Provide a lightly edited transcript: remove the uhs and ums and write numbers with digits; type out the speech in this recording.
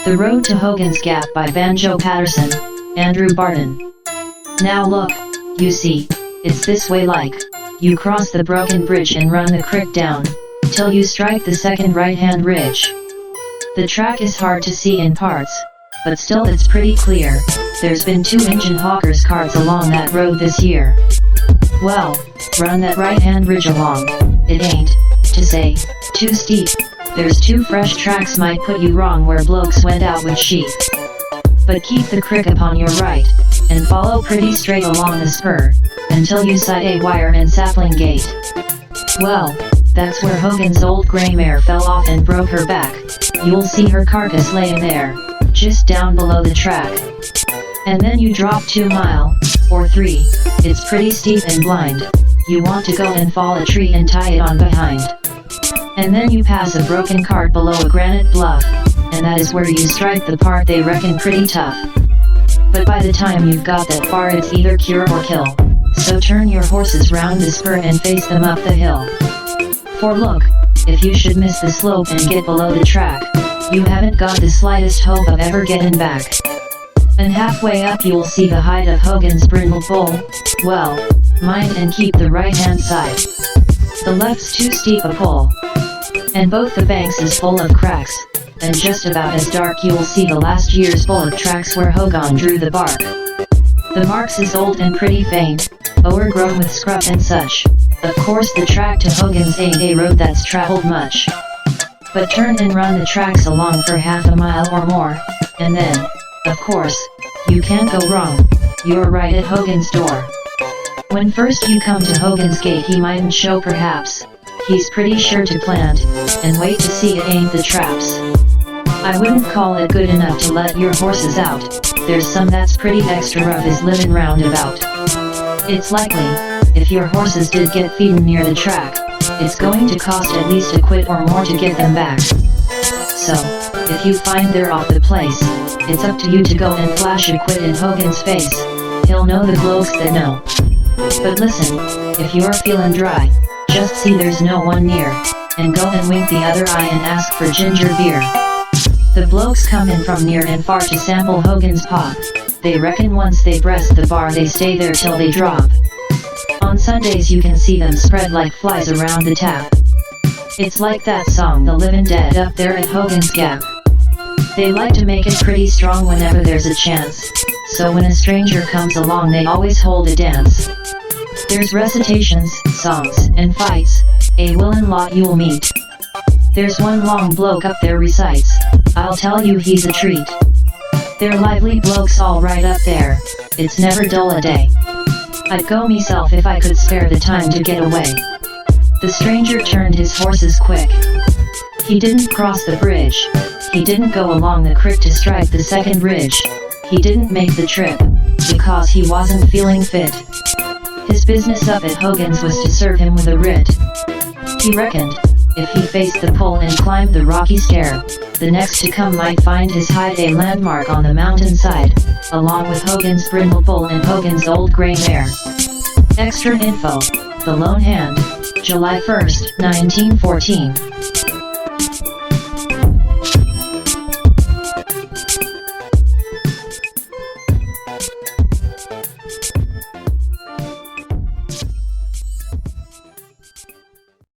The Road to Hogan's Gap by Banjo Paterson, Andrew Barton. Now look, you see, it's this way like, you cross the broken bridge and run the creek down, till you strike the second right-hand ridge. The track is hard to see in parts, but still it's pretty clear. There's been 2 engine hawkers' carts along that road this year. Well, run that right-hand ridge along, it ain't, to say, too steep. There's 2 fresh tracks might put you wrong where blokes went out with sheep. But keep the crick upon your right, and follow pretty straight along the spur, until you sight a wire and sapling gate. Well, that's where Hogan's old grey mare fell off and broke her back. You'll see her carcass laying there, just down below the track. And then you drop 2 mile, or 3, it's pretty steep and blind. You want to go and fall a tree and tie it on behind. And then you pass a broken cart below a granite bluff, and that is where you strike the part they reckon pretty tough. But by the time you've got that far it's either cure or kill, so turn your horses round the spur and face them up the hill. For look, if you should miss the slope and get below the track, you haven't got the slightest hope of ever getting back. And halfway up you'll see the height of Hogan's brindle bull. Well, mind and keep the right hand side. The left's too steep a pull. And both the banks is full of cracks, and just about as dark you'll see the last year's bullet tracks where Hogan drew the bark. The marks is old and pretty faint, overgrown with scrub and such. Of course the track to Hogan's ain't a road that's traveled much. But turn and run the tracks along for half a mile or more, and then, of course, you can't go wrong, you're right at Hogan's door. When first you come to Hogan's gate he mightn't show perhaps. He's pretty sure to plant, and wait to see it ain't the traps. I wouldn't call it good enough to let your horses out, there's some that's pretty extra rough is living round about. It's likely, if your horses did get feedin' near the track, it's going to cost at least a quid or more to get them back. So, if you find they're off the place, it's up to you to go and flash a quid in Hogan's face, he'll know the blokes that know. But listen, if you're feelin' dry, just see there's no one near, and go and wink the other eye and ask for ginger beer. The blokes come in from near and far to sample Hogan's pop. They reckon once they breast the bar they stay there till they drop. On Sundays you can see them spread like flies around the tap. It's like that song The Livin' Dead up there at Hogan's Gap. They like to make it pretty strong whenever there's a chance, so when a stranger comes along they always hold a dance. There's recitations, songs, and fights, a willin' lot you'll meet. There's one long bloke up there recites, I'll tell you he's a treat. They're lively blokes all right up there, it's never dull a day. I'd go meself if I could spare the time to get away. The stranger turned his horses quick. He didn't cross the bridge, he didn't go along the creek to strike the second ridge, he didn't make the trip, because he wasn't feeling fit. His business up at Hogan's was to serve him with a writ. He reckoned, if he faced the pull and climbed the rocky stair, the next to come might find his hide a landmark on the mountainside, along with Hogan's brindle bull and Hogan's old grey mare. Extra info, The Lone Hand, July 1, 1914.